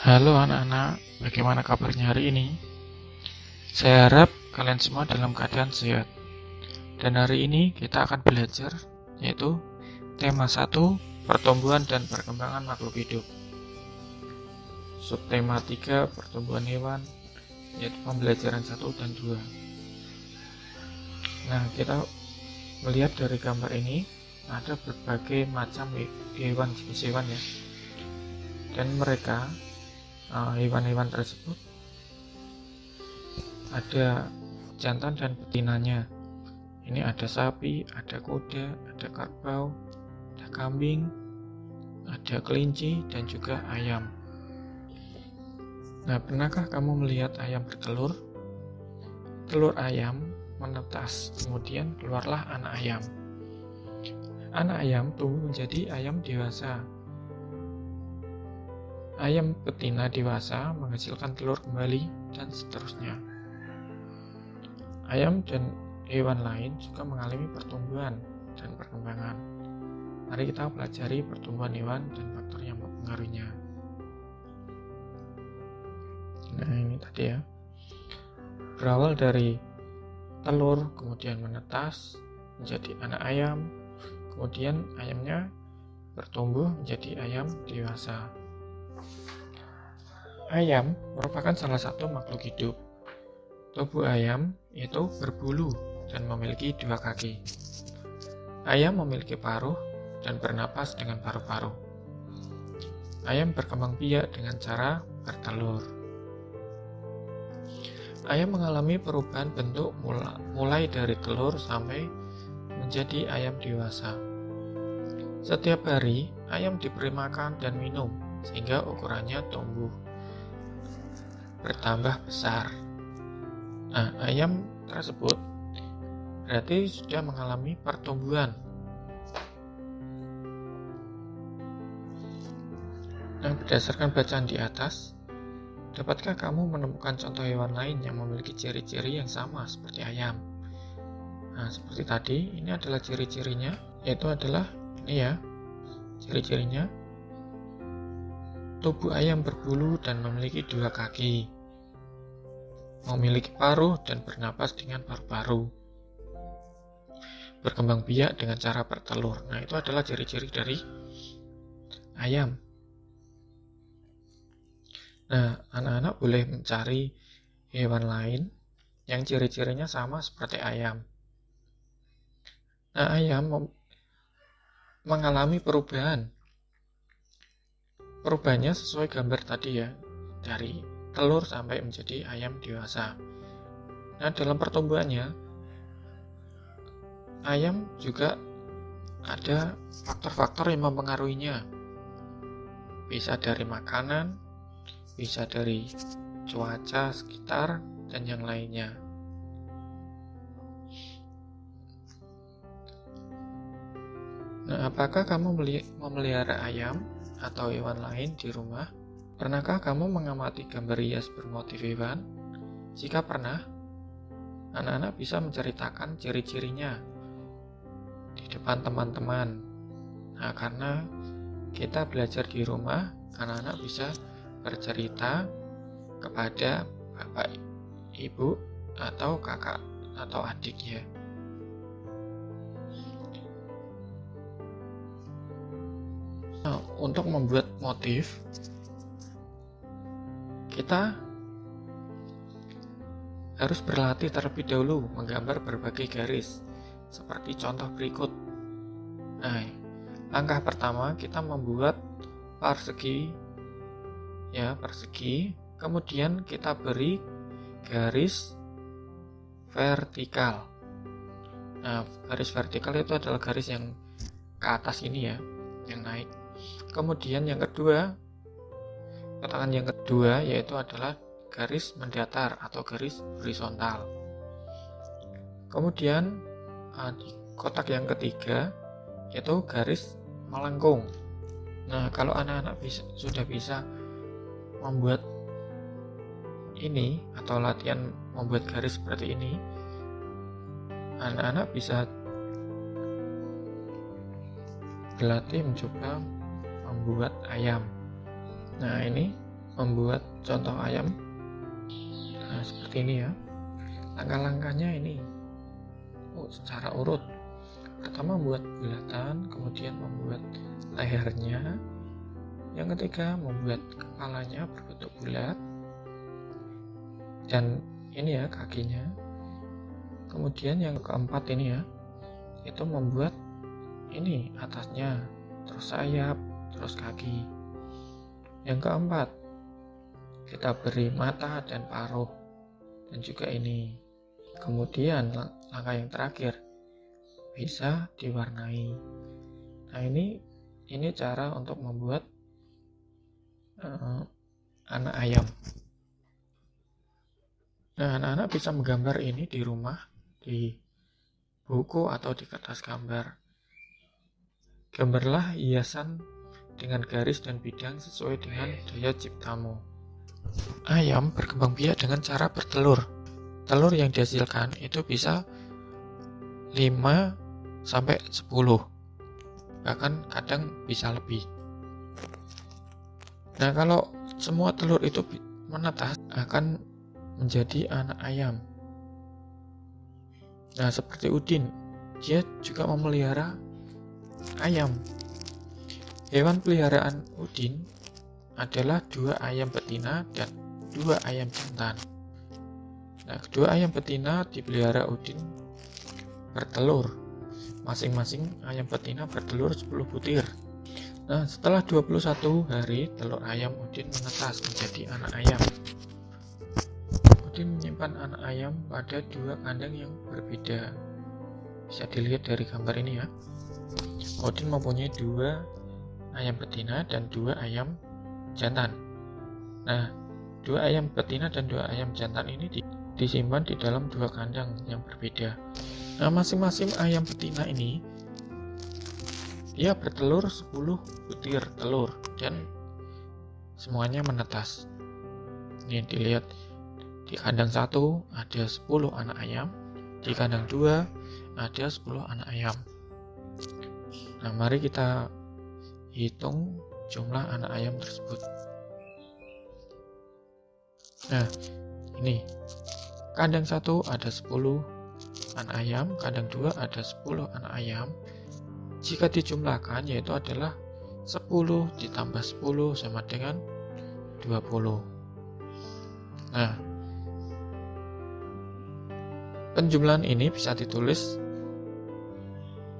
Halo anak-anak, bagaimana kabarnya hari ini? Saya harap kalian semua dalam keadaan sehat. Dan hari ini kita akan belajar, yaitu tema 1, pertumbuhan dan perkembangan makhluk hidup. Subtema 3, pertumbuhan hewan, yaitu pembelajaran 1 dan 2. Nah, kita melihat dari gambar ini, ada berbagai macam hewan, jenis hewan ya. Dan mereka hewan-hewan tersebut ada jantan dan betinanya. Ini ada sapi, ada kuda, ada kerbau, ada kambing, ada kelinci, dan juga ayam. Nah, pernahkah kamu melihat ayam bertelur? Telur ayam menetas, kemudian keluarlah anak ayam. Anak ayam tumbuh menjadi ayam dewasa. Ayam betina dewasa menghasilkan telur kembali, dan seterusnya. Ayam dan hewan lain juga mengalami pertumbuhan dan perkembangan. Mari kita pelajari pertumbuhan hewan dan faktor yang mempengaruhinya. Nah, ini tadi ya. Berawal dari telur, kemudian menetas menjadi anak ayam, kemudian ayamnya bertumbuh menjadi ayam dewasa. Ayam merupakan salah satu makhluk hidup. Tubuh ayam itu berbulu dan memiliki 2 kaki. Ayam memiliki paruh dan bernapas dengan paru-paru. Ayam berkembang biak dengan cara bertelur. Ayam mengalami perubahan bentuk mulai dari telur sampai menjadi ayam dewasa. Setiap hari, ayam diberi makan dan minum sehingga ukurannya tumbuh bertambah besar. Nah, ayam tersebut berarti sudah mengalami pertumbuhan. Nah, berdasarkan bacaan di atas, dapatkah kamu menemukan contoh hewan lain yang memiliki ciri-ciri yang sama seperti ayam? Nah, seperti tadi, ini adalah ciri-cirinya, yaitu adalah ini ya, ciri-cirinya. Tubuh ayam berbulu dan memiliki 2 kaki, memiliki paruh dan bernapas dengan paru-paru, berkembang biak dengan cara bertelur. Nah, itu adalah ciri-ciri dari ayam. Nah, anak-anak boleh mencari hewan lain yang ciri-cirinya sama seperti ayam. Nah, ayam mengalami perubahan. Perubahannya sesuai gambar tadi ya, dari telur sampai menjadi ayam dewasa. Nah, dalam pertumbuhannya, ayam juga ada faktor-faktor yang mempengaruhinya. Bisa dari makanan, bisa dari cuaca sekitar, dan yang lainnya. Nah, apakah kamu memelihara ayam atau hewan lain di rumah? Pernahkah kamu mengamati gambar hias bermotif hewan? Jika pernah, anak-anak bisa menceritakan ciri-cirinya di depan teman-teman. Nah, karena kita belajar di rumah, anak-anak bisa bercerita kepada bapak, ibu, atau kakak atau adiknya. Nah, untuk membuat motif, kita harus berlatih terlebih dahulu menggambar berbagai garis, seperti contoh berikut. Nah, langkah pertama kita membuat persegi, kemudian kita beri garis vertikal. Nah, garis vertikal itu adalah garis yang ke atas ini ya, yang naik. Kemudian yang kedua yaitu adalah garis mendatar atau garis horizontal. Kemudian di kotak yang ketiga yaitu garis melengkung. Nah, kalau anak-anak sudah bisa membuat ini atau latihan membuat garis seperti ini, anak-anak bisa berlatih mencoba membuat ayam. Nah, ini membuat contoh ayam. Nah, seperti ini ya. Langkah-langkahnya ini secara urut. Pertama membuat bulatan, kemudian membuat lehernya. Yang ketiga membuat kepalanya berbentuk bulat. Dan ini ya kakinya. Kemudian yang keempat ini ya, itu membuat ini atasnya, terus sayap, terus kaki. Yang keempat, kita beri mata dan paruh, dan juga ini. Kemudian langkah yang terakhir, bisa diwarnai. Nah, ini cara untuk membuat anak ayam. Nah, anak-anak bisa menggambar ini di rumah, di buku atau di kertas gambar. Gambarlah hiasan dengan garis dan bidang sesuai dengan daya ciptamu. Ayam berkembang biak dengan cara bertelur. Telur yang dihasilkan itu bisa 5 sampai 10. Bahkan kadang bisa lebih. Nah, kalau semua telur itu menetas, akan menjadi anak ayam. Nah, seperti Udin, dia juga memelihara ayam. Hewan peliharaan Udin adalah 2 ayam betina dan 2 ayam jantan. Nah, kedua ayam betina dipelihara Udin bertelur. Masing-masing ayam betina bertelur 10 butir. Nah, setelah 21 hari, telur ayam Udin menetas menjadi anak ayam. Udin menyimpan anak ayam pada 2 kandang yang berbeda. Bisa dilihat dari gambar ini ya. Udin mempunyai 2 ayam betina dan 2 ayam jantan. Nah, 2 ayam betina dan 2 ayam jantan ini disimpan di dalam 2 kandang yang berbeda. Nah, masing-masing ayam betina ini dia bertelur 10 butir telur dan semuanya menetas. Ini dilihat. Di kandang 1 ada 10 anak ayam, di kandang 2 ada 10 anak ayam. Nah, mari kita hitung jumlah anak ayam tersebut. Nah, ini kandang 1 ada 10 anak ayam, kandang 2 ada 10 anak ayam. Jika dijumlahkan yaitu adalah 10 ditambah 10 sama dengan 20. Nah, penjumlahan ini bisa ditulis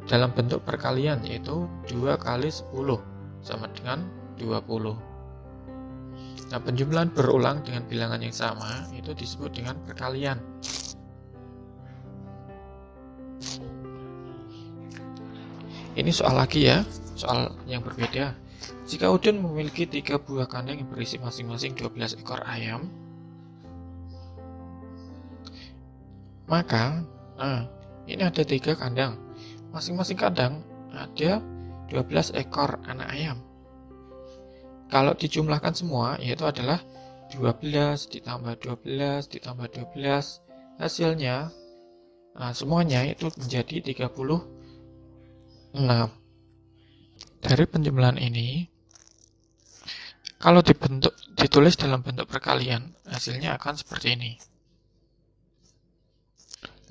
dalam bentuk perkalian, yaitu 2 kali 10 sama dengan 20. Nah, penjumlahan berulang dengan bilangan yang sama itu disebut dengan perkalian. Ini soal lagi ya, soal yang berbeda. Jika Udin memiliki 3 buah kandang yang berisi masing-masing 12 ekor ayam, maka ini ada 3 kandang. Masing-masing kandang ada 12 ekor anak ayam. Kalau dijumlahkan semua yaitu adalah 12 ditambah 12 ditambah 12, hasilnya semuanya itu menjadi 36. Dari penjumlahan ini, kalau ditulis dalam bentuk perkalian, hasilnya akan seperti ini.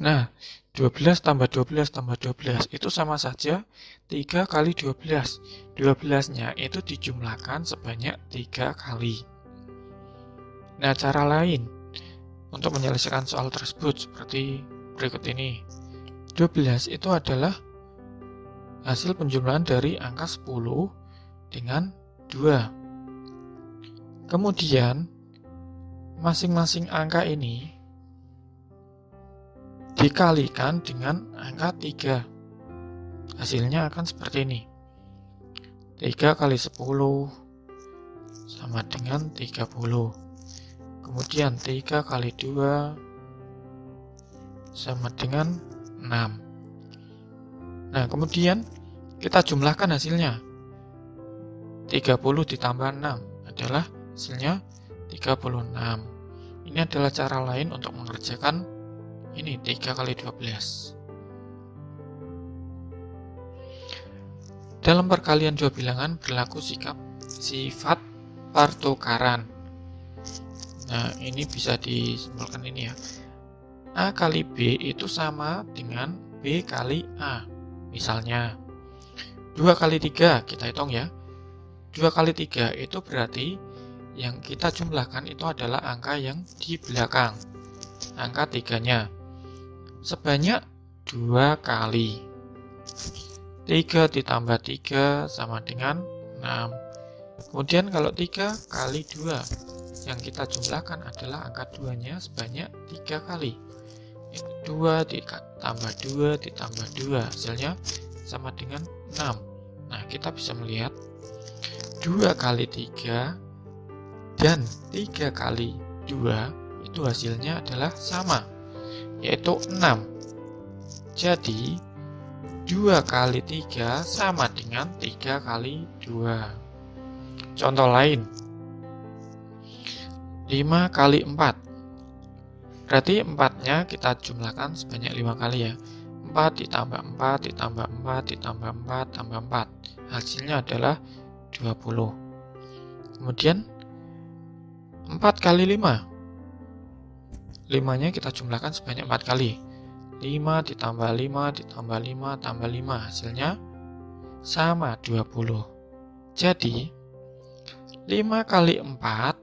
Nah, 12 tambah 12 tambah 12 itu sama saja 3 kali 12. 12-nya itu dijumlahkan sebanyak 3 kali. Nah, cara lain untuk menyelesaikan soal tersebut seperti berikut ini. 12 itu adalah hasil penjumlahan dari angka 10 dengan 2. Kemudian, masing-masing angka ini dikalikan dengan angka 3. Hasilnya akan seperti ini. 3 kali 10 sama dengan 30. Kemudian 3 kali 2 sama dengan 6. Nah, kemudian kita jumlahkan hasilnya. 30 ditambah 6 adalah hasilnya 36. Ini adalah cara lain untuk mengerjakan ini 3 kali 12. Dalam perkalian 2 bilangan berlaku sifat pertukaran. Nah, ini bisa disimpulkan ini ya. A kali B itu sama dengan B kali A. Misalnya, 2 kali 3, kita hitung ya. 2 kali 3 itu berarti yang kita jumlahkan itu adalah angka yang di belakang. Angka 3-nya. Sebanyak 2 kali. 3 ditambah 3 sama dengan 6. Kemudian kalau 3 kali 2, yang kita jumlahkan adalah angka 2-nya sebanyak 3 kali. 2 ditambah 2 ditambah 2, hasilnya sama dengan 6. Nah, kita bisa melihat 2 kali 3 dan 3 kali 2 itu hasilnya adalah sama, yaitu 6. Jadi 2 kali 3 sama dengan 3 kali 2. Contoh lain, 5 kali 4. Berarti 4-nya kita jumlahkan sebanyak 5 kali ya. 4 ditambah 4 ditambah 4 ditambah 4 tambah 4. Hasilnya adalah 20. Kemudian 4 kali 5. 5-nya kita jumlahkan sebanyak 4 kali. 5 ditambah 5 ditambah 5 tambah 5. Hasilnya sama 20. Jadi 5 kali 4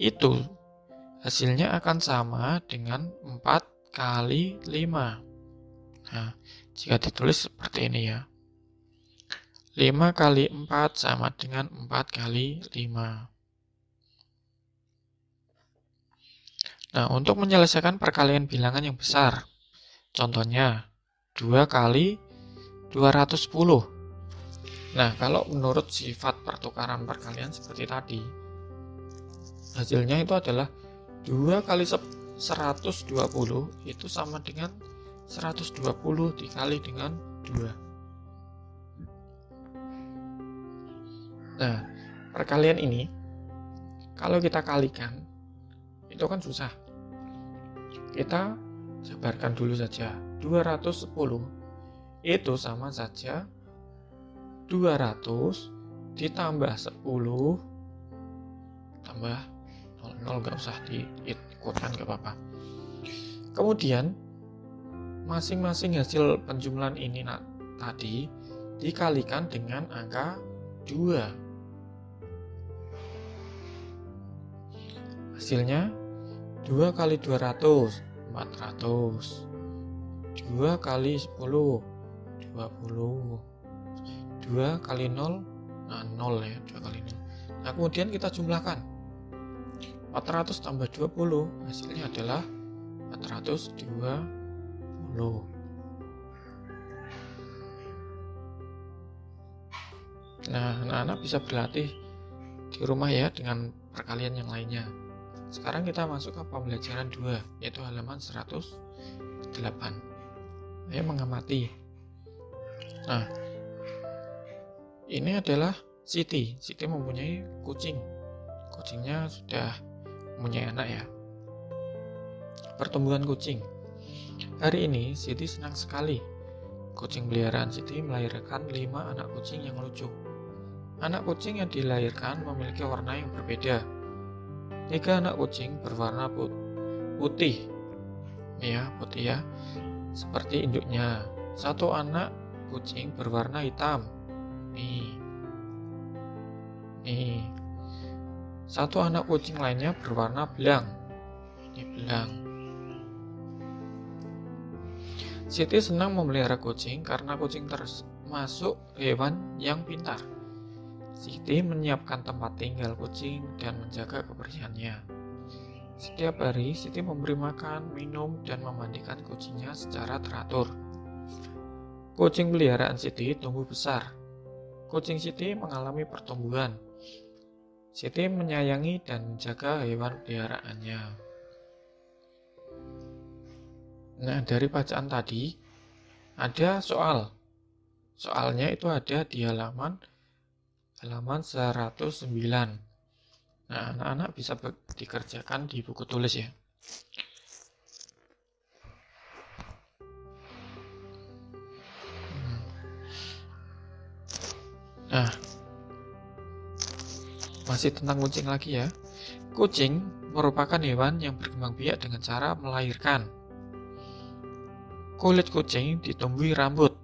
itu hasilnya akan sama dengan 4 kali 5. Nah, jika ditulis seperti ini ya. 5 kali 4 sama dengan 4 kali 5. Nah, untuk menyelesaikan perkalian bilangan yang besar, contohnya 2 kali 210. Nah, kalau menurut sifat pertukaran perkalian seperti tadi, hasilnya itu adalah 2 kali 120 itu sama dengan 120 dikali dengan 2. Nah, perkalian ini kalau kita kalikan itu kan susah. Kita jabarkan dulu saja. 210 itu sama saja 200 ditambah 10 tambah 00, nggak usah diikutkan, nggak apa-apa. Kemudian masing-masing hasil penjumlahan ini tadi dikalikan dengan angka 2. Hasilnya 2 kali 200 400. 2 kali 10 20. 2 kali 0 0 ya, 2 kali 0. Nah, kemudian kita jumlahkan 400 tambah 20, hasilnya adalah 420. Nah, anak-anak bisa berlatih di rumah ya dengan perkalian yang lainnya. Sekarang kita masuk ke pembelajaran 2, yaitu halaman 108. Ayo mengamati. Nah, ini adalah Siti. Siti mempunyai kucing. Kucingnya sudah mempunyai anak ya. Pertumbuhan kucing. Hari ini Siti senang sekali. Kucing peliharaan Siti melahirkan 5 anak kucing yang lucu. Anak kucing yang dilahirkan memiliki warna yang berbeda. 3 anak kucing berwarna putih. Ya, putih ya. Seperti induknya. 1 anak kucing berwarna hitam. Nih. 1 anak kucing lainnya berwarna belang. Ini belang. Siti senang memelihara kucing karena kucing termasuk hewan yang pintar. Siti menyiapkan tempat tinggal kucing dan menjaga kebersihannya. Setiap hari Siti memberi makan, minum, dan memandikan kucingnya secara teratur. Kucing peliharaan Siti tumbuh besar. Kucing Siti mengalami pertumbuhan. Siti menyayangi dan menjaga hewan peliharaannya. Nah, dari bacaan tadi ada soal. Soalnya itu ada di halaman 109. Nah, anak-anak bisa dikerjakan di buku tulis ya. Nah, masih tentang kucing lagi ya. Kucing merupakan hewan yang berkembang biak dengan cara melahirkan. Kulit kucing ditumbuhi rambut.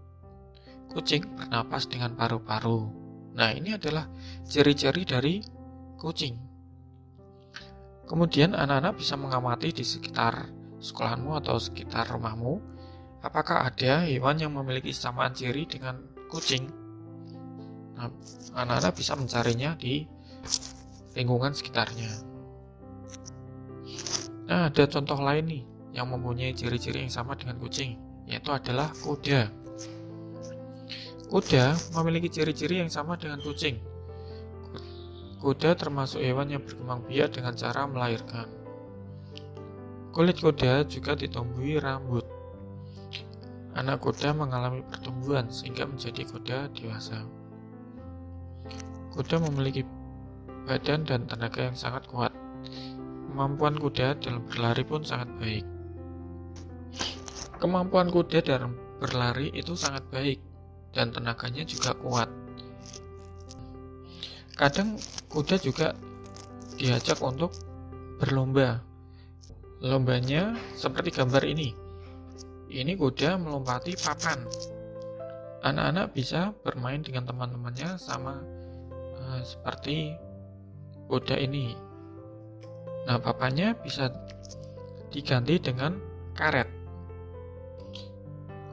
Kucing bernapas dengan paru-paru. Nah, ini adalah ciri-ciri dari kucing. Kemudian anak-anak bisa mengamati di sekitar sekolahmu atau sekitar rumahmu, apakah ada hewan yang memiliki kesamaan ciri dengan kucing. Nah, anak-anak bisa mencarinya di lingkungan sekitarnya. Nah, ada contoh lain nih yang mempunyai ciri-ciri yang sama dengan kucing, yaitu adalah kuda. Kuda memiliki ciri-ciri yang sama dengan kucing. Kuda termasuk hewan yang berkembang biak dengan cara melahirkan. Kulit kuda juga ditumbuhi rambut. Anak kuda mengalami pertumbuhan sehingga menjadi kuda dewasa. Kuda memiliki badan dan tenaga yang sangat kuat. Kemampuan kuda dalam berlari pun sangat baik. Kemampuan kuda dalam berlari itu sangat baik dan tenaganya juga kuat. Kadang kuda juga diajak untuk berlomba. Lombanya seperti gambar ini. Ini kuda melompati papan. Anak-anak bisa bermain dengan teman-temannya sama seperti kuda ini. Nah, papannya bisa diganti dengan karet.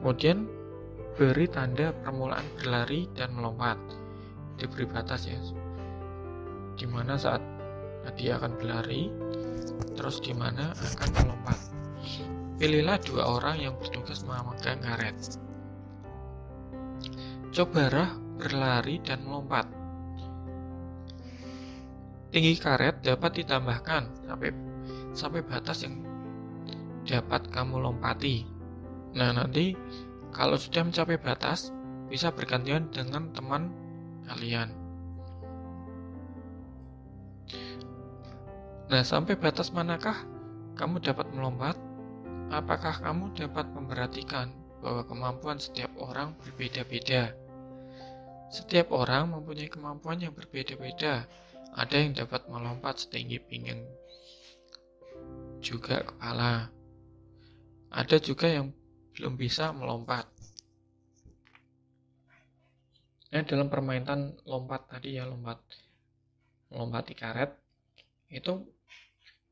Kemudian beri tanda permulaan berlari dan melompat. Diberi batas ya, dimana saat dia akan berlari, terus dimana akan melompat. Pilihlah 2 orang yang bertugas memegang karet. Cobalah berlari dan melompat. Tinggi karet dapat ditambahkan sampai batas yang dapat kamu lompati. Nah, nanti kalau sudah mencapai batas, bisa bergantian dengan teman kalian. Nah, sampai batas manakah kamu dapat melompat? Apakah kamu dapat memperhatikan bahwa kemampuan setiap orang berbeda-beda? Setiap orang mempunyai kemampuan yang berbeda-beda. Ada yang dapat melompat setinggi pinggang juga kepala. Ada juga yang belum bisa melompat. Nah, dalam permainan lompat tadi ya, melompati karet, itu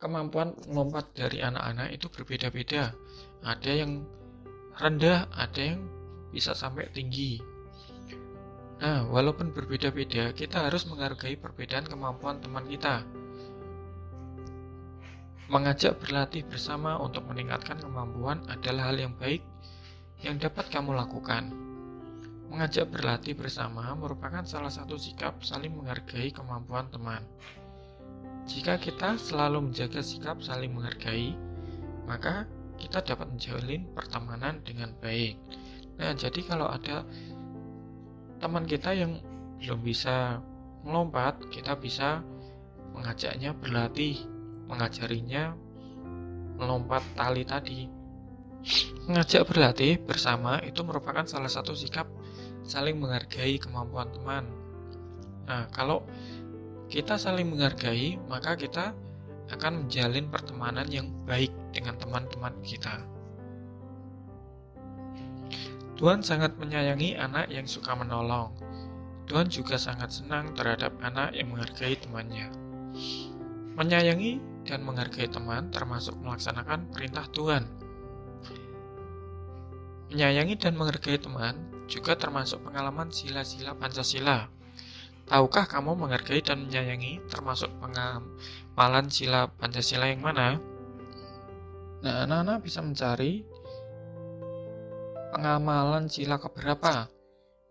kemampuan melompat dari anak-anak itu berbeda-beda. Ada yang rendah, ada yang bisa sampai tinggi. Nah, walaupun berbeda-beda, kita harus menghargai perbedaan kemampuan teman kita. Mengajak berlatih bersama untuk meningkatkan kemampuan adalah hal yang baik yang dapat kamu lakukan. Mengajak berlatih bersama merupakan salah satu sikap saling menghargai kemampuan teman. Jika kita selalu menjaga sikap saling menghargai, maka kita dapat menjalin pertemanan dengan baik. Nah, jadi kalau ada teman kita yang belum bisa melompat, kita bisa mengajaknya berlatih, mengajarinya melompat tali tadi. Mengajak berlatih bersama itu merupakan salah satu sikap saling menghargai kemampuan teman. Nah, kalau kita saling menghargai, maka kita akan menjalin pertemanan yang baik dengan teman-teman kita. Tuhan sangat menyayangi anak yang suka menolong. Tuhan juga sangat senang terhadap anak yang menghargai temannya. Menyayangi dan menghargai teman termasuk melaksanakan perintah Tuhan. Menyayangi dan menghargai teman juga termasuk pengalaman sila-sila Pancasila. Tahukah kamu menghargai dan menyayangi termasuk pengamalan sila Pancasila yang mana? Nah, anak-anak bisa mencari pengamalan sila keberapa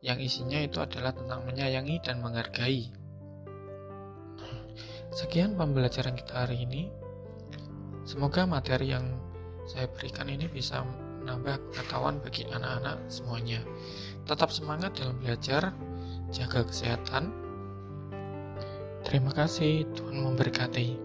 yang isinya itu adalah tentang menyayangi dan menghargai. Sekian pembelajaran kita hari ini. Semoga materi yang saya berikan ini bisa menambah pengetahuan bagi anak-anak semuanya. Tetap semangat dalam belajar, jaga kesehatan. Terima kasih, Tuhan memberkati.